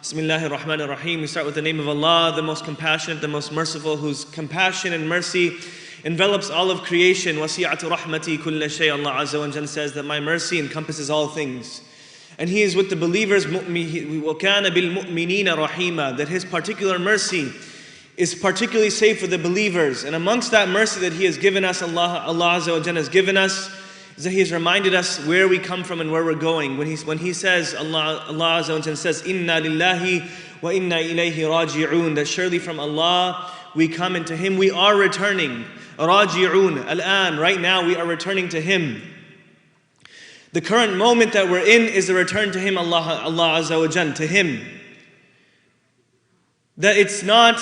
Bismillahir Rahmanir Rahim. We start with the name of Allah, the most compassionate, the most merciful, whose compassion and mercy envelops all of creation. Wasi'atu rahmati kulla shay. Allah Azza wa Jalla says that my mercy encompasses all things. And He is with the believers, وَكَانَ بِالْمُؤْمِنِينَ رَحِيمًا, that His particular mercy is particularly safe for the believers. And amongst that mercy that He has given us, Allah Azza wa Jalla has given us, is that He has reminded us where we come from and where we're going. When He says, Allah Azza wa Jalla says, "Inna lillahi wa inna ilayhi raji'un," that surely from Allah we come, and to Him we are returning. Raji'un, al-an, right now we are returning to Him. The current moment that we're in is the return to Him, Allah Azza wa Jalla, to Him. That it's not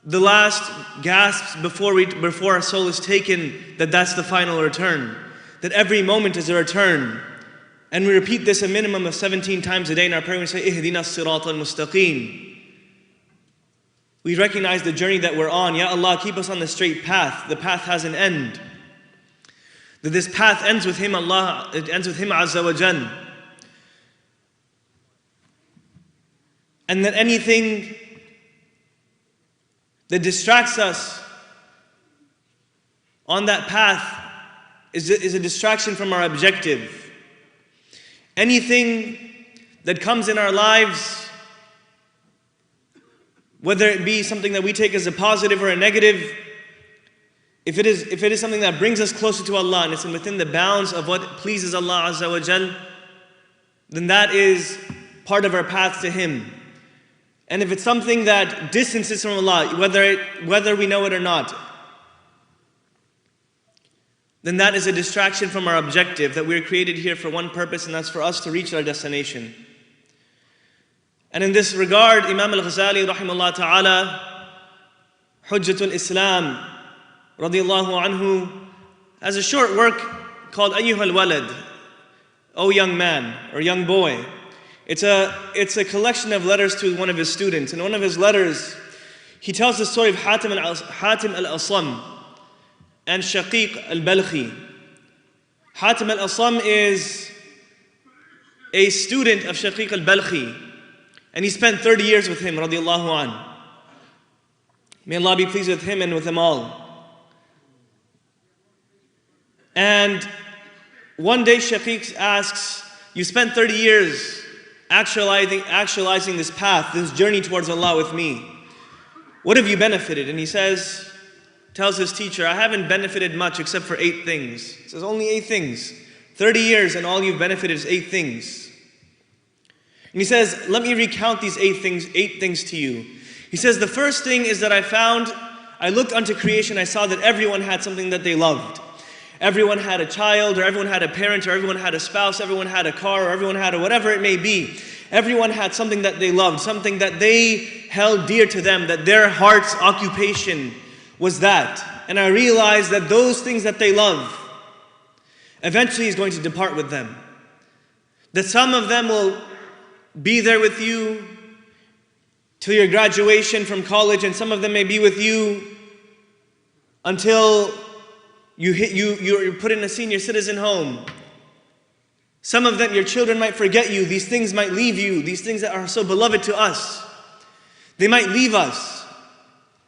the last gasps before our soul is taken, that's the final return. That every moment is a return. And we repeat this a minimum of 17 times a day in our prayer. We say, "Ihdina as-sirata al-mustaqim." We recognize the journey that we're on. Ya Allah, keep us on the straight path. The path has an end. That this path ends with Him, Allah, it ends with Him Azza wa Jal. And that anything that distracts us on that path is a distraction from our objective. Anything that comes in our lives, whether it be something that we take as a positive or a negative, if it is something that brings us closer to Allah and it's within the bounds of what pleases Allah Azza wa Jal, then that is part of our path to Him. And if it's something that distances from Allah, whether we know it or not, then that is a distraction from our objective, that we're created here for one purpose, and that's for us to reach our destination. And in this regard, Imam Al-Ghazali Rahimahullah Ta'ala, Hujjatul Islam radiyallahu anhu, has a short work called Ayyuhal Walad, O young man or young boy. It's a collection of letters to one of his students. In one of his letters, he tells the story of Hatim Al-Assam and Shaqiq Al Balkhi. Hatim Al-Assam is a student of Shaqiq Al Balkhi, and he spent 30 years with him, radiyallahu an. May Allah be pleased with him and with them all. And one day Shaqiq asks, "You spent 30 years actualizing this path, this journey towards Allah with me. What have you benefited?" And he tells his teacher, "I haven't benefited much except for 8 things." He says, "Only 8 things. 30 years and all you've benefited is 8 things. And he says, "Let me recount these 8 things to you." He says, "The first thing is that I looked unto creation, I saw that everyone had something that they loved. Everyone had a child, or everyone had a parent, or everyone had a spouse, everyone had a car, or everyone had whatever it may be. Everyone had something that they loved, something that they held dear to them, that their heart's occupation was that. And I realized that those things that they love eventually is going to depart with them. That some of them will be there with you till your graduation from college, and some of them may be with you until you're put in a senior citizen home. Some of them, your children might forget you. These things might leave you. These things that are so beloved to us, they might leave us."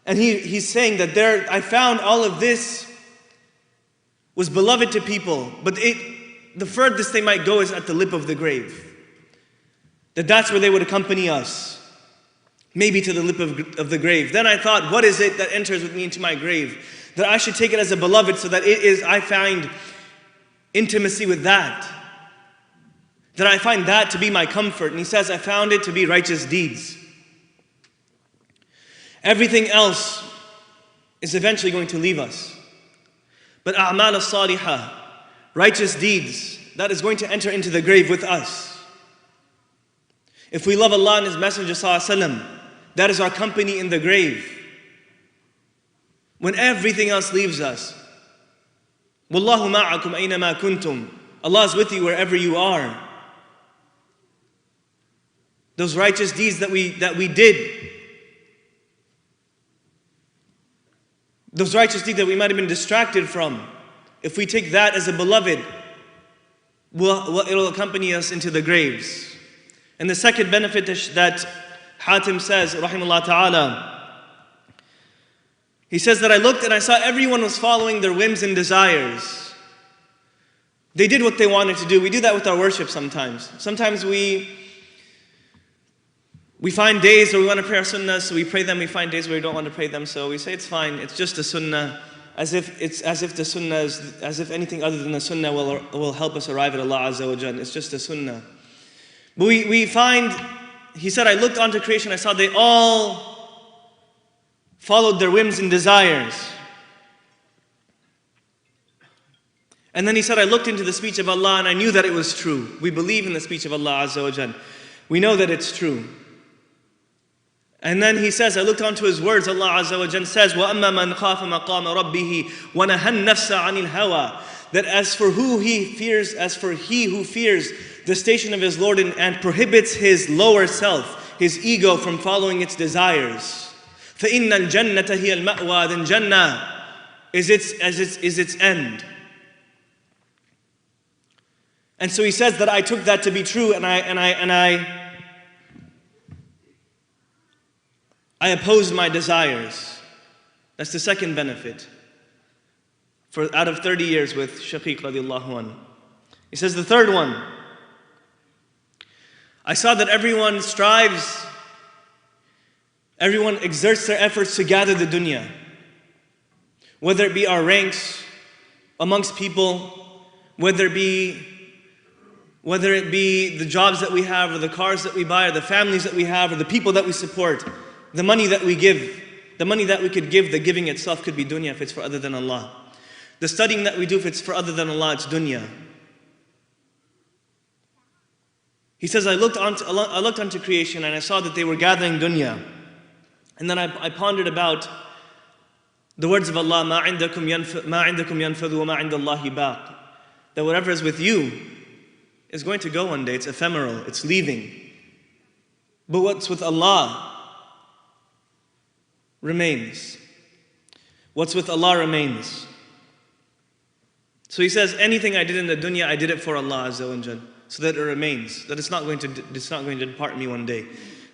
And he's saying that I found all of this was beloved to people, but the furthest they might go is at the lip of the grave. That's where they would accompany us, maybe to the lip of the grave. Then I thought, what is it that enters with me into my grave? That I should take it as a beloved, so that I find intimacy with that. That I find that to be my comfort. And he says, I found it to be righteous deeds. Everything else is eventually going to leave us. But a'mal as-salihah, righteous deeds, that is going to enter into the grave with us. If we love Allah and His Messenger ﷺ, that is our company in the grave. When everything else leaves us. Wallahu ma'akum aynama kuntum. Allah is with you wherever you are. Those righteous deeds that we did, those righteous deeds that we might have been distracted from, if we take that as a beloved, it'll accompany us into the graves. And the second benefit that Hatim says, Rahimahullah ta'ala, he says that I looked and I saw everyone was following their whims and desires. They did what they wanted to do. We do that with our worship sometimes. Sometimes we find days where we want to pray our sunnah, so we pray them. We find days where we don't want to pray them, so we say it's fine. It's just a sunnah, as if the sunnah is, as if anything other than the sunnah will help us arrive at Allah Azza wa Jal. It's just a sunnah. But we find, he said, I looked onto creation, I saw they all followed their whims and desires. And then he said, I looked into the speech of Allah and I knew that it was true. We believe in the speech of Allah Azza wa Jal. We know that it's true. And then he says, I looked onto his words. Allah Azza wa Jal says, وَأَمَّا مَنْ خَافَ مَقَامَ رَبِّهِ وَنَهَى النَّفْسَ عَنِ الْهَوَى. That as for he who fears the station of his Lord and prohibits his lower self, his ego, from following its desires, فَإِنَّ الْجَنَّةَ هِيَ الْمَأْوَى. Then Jannah is its end. And so he says that I took that to be true, and I opposed my desires. That's the second benefit. Out of 30 years with Shaqiq radiallahu anhu. He says the third one, I saw that everyone strives, everyone exerts their efforts to gather the dunya. Whether it be our ranks amongst people, whether it be the jobs that we have, or the cars that we buy, or the families that we have, or the people that we support, the money that we give, the money that we could give, the giving itself could be dunya if it's for other than Allah. The studying that we do, if it's for other than Allah, it's dunya. He says, I looked onto creation and I saw that they were gathering dunya. And then I pondered about the words of Allah, مَا عِنْدَكُمْ يَنْفَذُ وَمَا عِنْدَ اللَّهِ بَاقٍ. That whatever is with you is going to go one day. It's ephemeral, it's leaving. But what's with Allah remains. What's with Allah remains. So he says, anything I did in the dunya, I did it for Allah Azza wa Jal, so that it remains, that it's not going to depart me one day.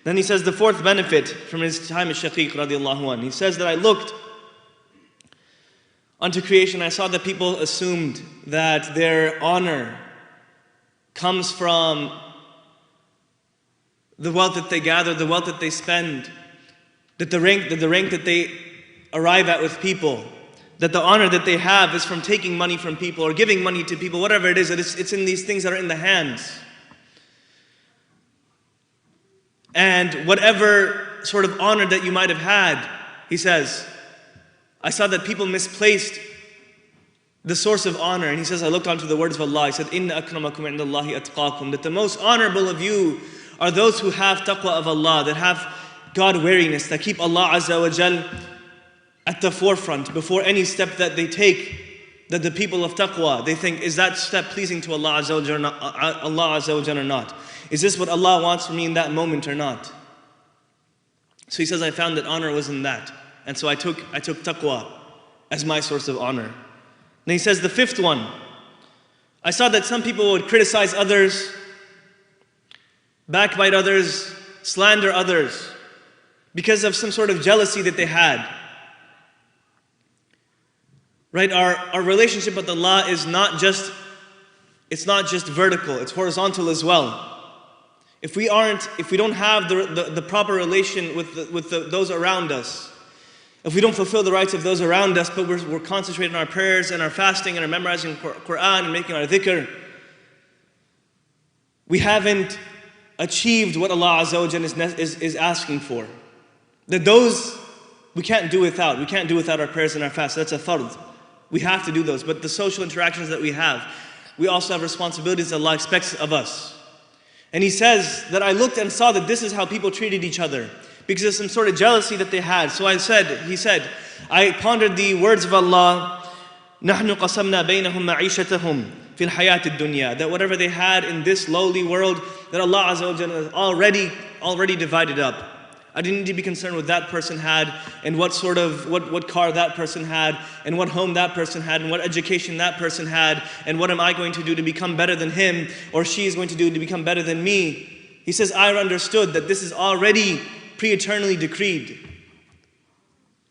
Then he says the fourth benefit from his time as Shaqiq radiallahu anhu. He says that I looked onto creation, I saw that people assumed that their honor comes from the wealth that they gather, the wealth that they spend, that the rank that they arrive at with people, that the honor that they have is from taking money from people or giving money to people, whatever it is, that it's in these things that are in the hands. And whatever sort of honor that you might have had, he says, I saw that people misplaced the source of honor. And he says, I looked onto the words of Allah. He said, إِنَّ أَكْرَمَكُمْ عِنْدَ اللَّهِ أَتْقَاكُمْ. That the most honorable of you are those who have taqwa of Allah, that have God-wariness, that keep Allah Azza wa Jal at the forefront before any step that they take. That the people of taqwa, they think, is that step pleasing to Allah Azza wa Jal or not? Is this what Allah wants from me in that moment or not? So he says, I found that honor was in that. And so I took taqwa as my source of honor. Then he says the fifth one, I saw that some people would criticize others, backbite others, slander others, because of some sort of jealousy that they had. Right? Our relationship with Allah is not just vertical, it's horizontal as well. If we don't have the proper relation with those around us, if we don't fulfill the rights of those around us, but we're concentrating on our prayers and our fasting and our memorizing Quran and making our dhikr, we haven't achieved what Allah Azza wa Jalla is asking for. That those we can't do without. We can't do without our prayers and our fast. That's a fard. We have to do those. But the social interactions that we also have responsibilities that Allah expects of us. And he says that I looked and saw that this is how people treated each other, because of some sort of jealousy that they had. So he said, I pondered the words of Allah, نَحْنُ قَسَمْنَا بَيْنَهُمْ مَعِيشَتَهُمْ فِي الْحَيَاةِ الدُّنْيَا. That whatever they had in this lowly world, that Allah Azza wa Jalla has already divided up. I didn't need to be concerned with that person had, and what car that person had, and what home that person had, and what education that person had, and what am I going to do to become better than him, or she is going to do to become better than me. He says, I understood that this is already pre-eternally decreed.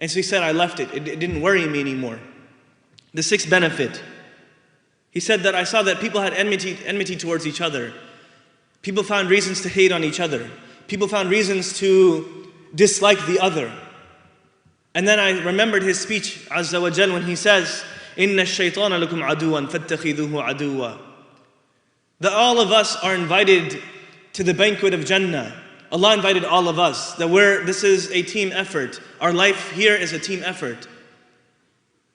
And so he said, I left it. It didn't worry me anymore. The sixth benefit. He said that I saw that people had enmity towards each other. People found reasons to hate on each other. People found reasons to dislike the other. And then I remembered his speech, Azza wa Jal, when he says, إِنَّ الشَّيْطَانَ لَكُمْ عَدُوًا فَاتَّخِذُوهُ عَدُوًا. That all of us are invited to the banquet of Jannah. Allah invited all of us. This is a team effort. Our life here is a team effort.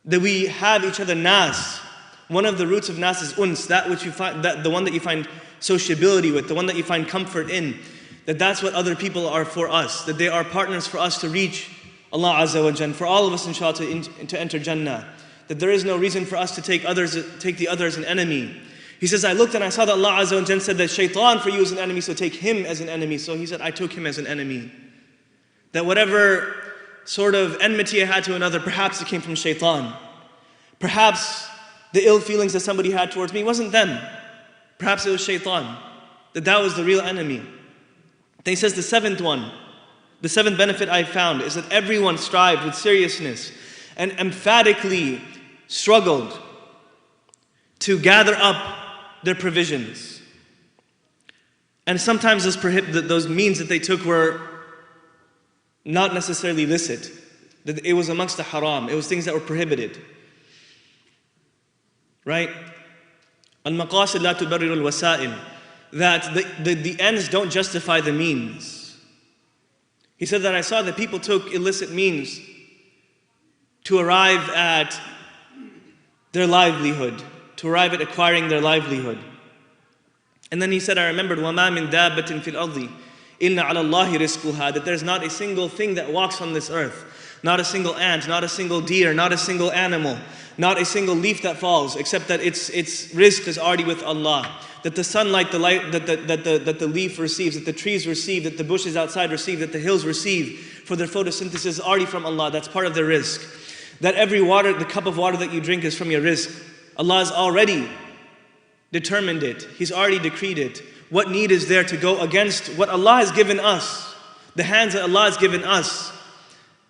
That we have each other nas. One of the roots of nas is uns, that which you find, the one that you find sociability with, the one that you find comfort in. That's what other people are for us. That they are partners for us to reach Allah Azza wa Jalla. For all of us, inshallah, to enter Jannah. That there is no reason for us to take the other as an enemy. He says, I looked and I saw that Allah Azza wa Jalla said that shaitan for you is an enemy, so take him as an enemy. So he said, I took him as an enemy. That whatever sort of enmity I had to another, perhaps it came from shaitan. Perhaps the ill feelings that somebody had towards me wasn't them. Perhaps it was shaitan. That was the real enemy. Then he says the seventh one, the seventh benefit I found is that everyone strived with seriousness and emphatically struggled to gather up their provisions. And sometimes those means that they took were not necessarily illicit. That it was amongst the haram. It was things that were prohibited. Right? Al-maqasid la tubarriru al-wasa'il. That the ends don't justify the means. He said that I saw that people took illicit means to arrive at their livelihood, to arrive at acquiring their livelihood. And then he said, I remembered, وَمَا مِن دَابَّةٍ فِي الْأَرْضِ إِلَّا عَلَى اللَّهِ رِزْقُهَا. That there's not a single thing that walks on this earth, not a single ant, not a single deer, not a single animal, not a single leaf that falls, except that its rizq is already with Allah. That the sunlight, the light that the leaf receives, that the trees receive, that the bushes outside receive, that the hills receive for their photosynthesis is already from Allah. That's part of their rizq. That every water, the cup of water that you drink is from your rizq. Allah has already determined it. He's already decreed it. What need is there to go against what Allah has given us? The hands that Allah has given us,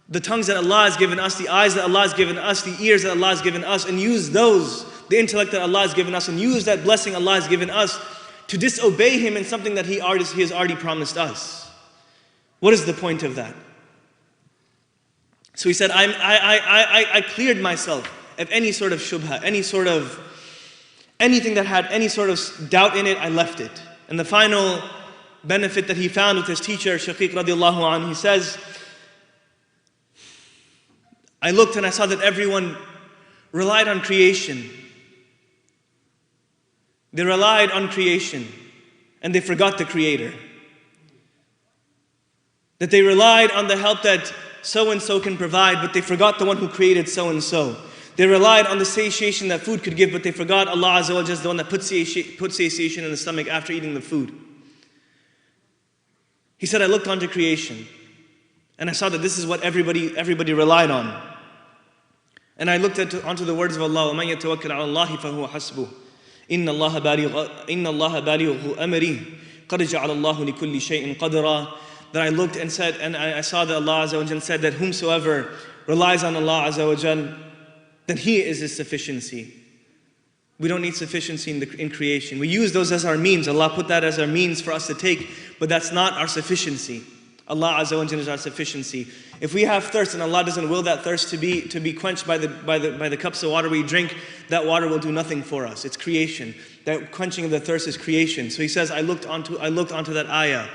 the tongues that Allah has given us, the eyes that Allah has given us, the ears that Allah has given us, and use those, the intellect that Allah has given us, and use that blessing Allah has given us to disobey Him in something that He has already promised us. What is the point of that? So he said, I cleared myself of any sort of shubha, anything that had any sort of doubt in it, I left it. And the final benefit that he found with his teacher, Shaqiq radiallahu anhu, he says, I looked and I saw that everyone relied on creation. They relied on creation and they forgot the Creator. That they relied on the help that so-and-so can provide, but they forgot the one who created so-and-so. They relied on the satiation that food could give, but they forgot Allah Azza wa Jalla is the one that puts satiation in the stomach after eating the food. He said, I looked onto creation and I saw that this is what everybody relied on. And I looked onto the words of Allah, وَمَنْ يَتَوَكَّلْ عَلَى اللَّهِ فَهُوَ حَسْبُهُ إِنَّ اللَّهَ بَالِغُ أَمْرِهِ قَدْ جَعَلَ اللَّهُ لِكُلِّ شَيْءٍ قَدْرًا. That I looked and said, and I saw that Allah Azza wa Jalla said that whomsoever relies on Allah Azza wa Jalla, then He is His sufficiency. We don't need sufficiency in creation. We use those as our means. Allah put that as our means for us to take, but that's not our sufficiency. Allah Azza wa Jalla is our sufficiency. If we have thirst and Allah doesn't will that thirst to be quenched by the cups of water we drink, that water will do nothing for us. It's creation. That quenching of the thirst is creation. So he says, I looked onto that ayah.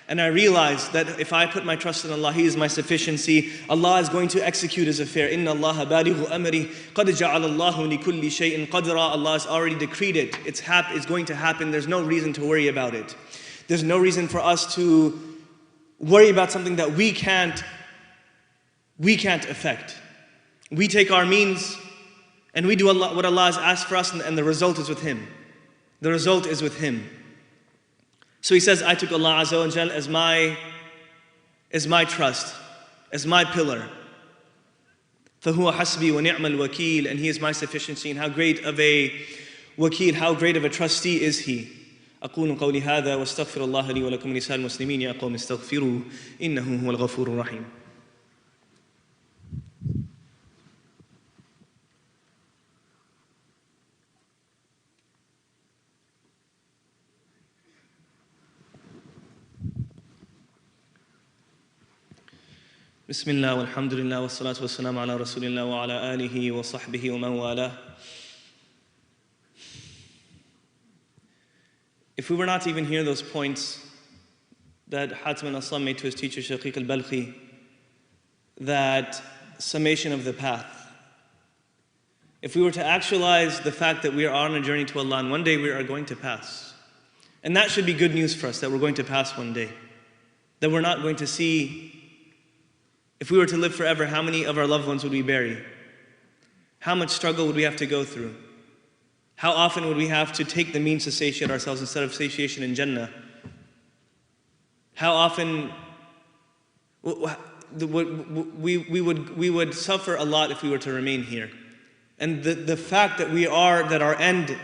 And I realized that if I put my trust in Allah, He is my sufficiency. Allah is going to execute His affair. إِنَّ اللَّهَ بَالِغُ أَمْرِهِ قَدْ جَعَلَ اللَّهُ لِكُلِّ شَيْءٍ قَدْرًا. Allah has already decreed it. It's going to happen. There's no reason to worry about it. There's no reason for us to worry about something that we can't affect. We take our means and we do what Allah has asked for us, and the result is with Him. The result is with Him. So he says, I took Allah Azza wa Jal as my trust, as my pillar. فَهُوَ حَسْبِي وَنِعْمَ الْوَكِيلِ. And He is my sufficiency. And how great of a wakil, how great of a trustee is He. أقول قولي هذا واستغفر الله لي ولكم ولسائر المسلمين يا قوم استغفروه إنه هو الغفور الرحيم. بسم الله والحمد لله والصلاة والسلام على رسول الله وعلى آله وصحبه ومن والاه. If we were not to even hear those points that Hatim Al-Assam made to his teacher Shaqiq Al Balkhi, that summation of the path, if we were to actualize the fact that we are on a journey to Allah and one day we are going to pass, and that should be good news for us, that we're going to pass one day, that we're not going to see. If we were to live forever, how many of our loved ones would we bury? How much struggle would we have to go through? How often would we have to take the means to satiate ourselves instead of satiation in Jannah? How often we would suffer a lot if we were to remain here. And the fact that our end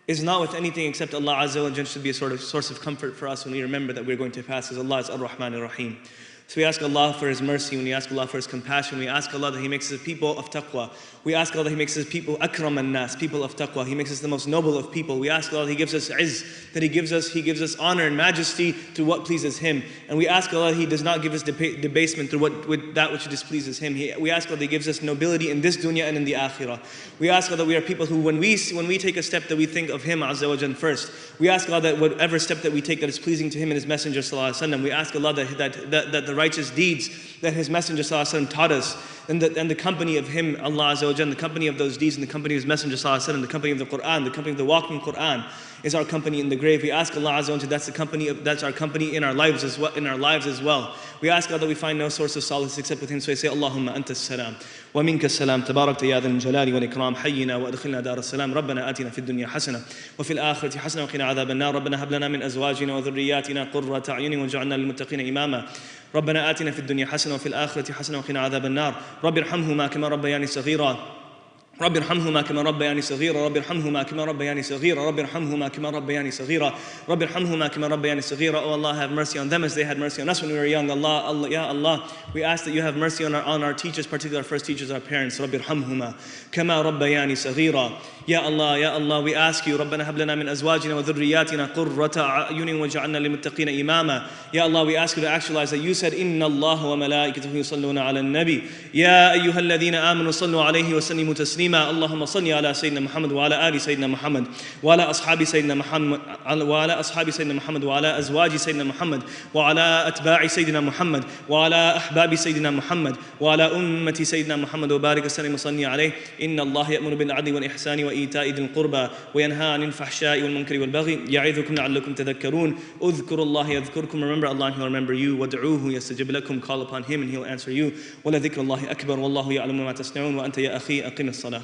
is not with anything except Allah Azza wa Jalla should be a sort of source of comfort for us when we remember that we're going to pass, because Allah is Ar-Rahman Ar-Rahim. So we ask Allah for His mercy, when we ask Allah for His compassion, we ask Allah that He makes us people of taqwa. We ask Allah that He makes us people akram an-nas, people of taqwa. He makes us the most noble of people. We ask Allah that He gives us izz, that He gives us honor and majesty through what pleases Him. And we ask Allah that He does not give us debasement through with that which displeases Him. We ask Allah that He gives us nobility in this dunya and in the akhirah. We ask Allah that we are people who, when we take a step, that we think of Him Azza wa Jalla first. We ask Allah that whatever step that we take that is pleasing to Him and His Messenger Sallallahu Alaihi Wasallam, we ask Allah that the righteous deeds that His Messenger Sallallahu Alaihi Wasallam taught us, and the company of Him, Allah Azza wa Jalla, the company of those deeds, and the company of His Messenger Sallallahu Alaihi Wasallam, the company of the Quran, the company of the walking Quran, is our company in the grave. We ask Allah Azza wa Jalla that's our company in our lives as well. We ask Allah that we find no source of solace except with Him. So we say, Allahumma anta as-salam wa minka as-salam tabarakta ya dhal jalali wal ikram hayyina wa adkhilna dar as-salam rabbana atina fid dunya hasana wa fil akhirati hasana wa qina adhaban nar rabbana hab lana min azwajina wa dhurriyyatina qurrata a'yunin waj'alna lil muttaqina imama ربنا آتنا في الدنيا حسنة وفي الآخرة حسنة وقنا عذاب النار رب ارحمهما كما ربياني صغيرا رب ارحمهما كما ربياني صغيرا رب ارحمهما كما ربياني صغيرا رب ارحمهما كما ربياني صغيرا رب ارحمهما كما ربياني صغيرا. Oh Allah, have mercy on them as they had mercy on us when we were young. Allah, Ya Allah, we ask that you have mercy on our teachers, particularly our first teachers, our parents. رب ارحمهما كما ربياني صغيرا. Ya Allah, we ask you, ربنا هب لنا من أزواجنا وذرياتنا قرة أعين واجعلنا للمتقين إماما. Ya Allah, we ask you to actualize that you said, إن الله وملائكته يصلون على النبي يا أيها الذين آمنوا صلوا عليه وسلموا تسليما. اللهم صل على سيدنا محمد وعلى آل سيدنا محمد وعلى أصحاب سيدنا محمد وعلى أزواج سيدنا محمد وعلى أتباع سيدنا محمد وعلى أحباب سيدنا محمد وعلى أمة سيدنا محمد وبارك وسلم وصلي عليه. إن الله يأمر بالعدل والإحسان وإيتاء ذي القربى وينهى عن الفحشاء والمنكر والبغي يعظكم لعلكم تذكرون. اذكروا الله يذكركم. Remember Allah and He will remember you. وادعوه يستجب لكم. Call upon Him and He will answer you. ولذكر الله أكبر والله يعلم ما تصنعون. وأنت يا أخي أقم الصلاة.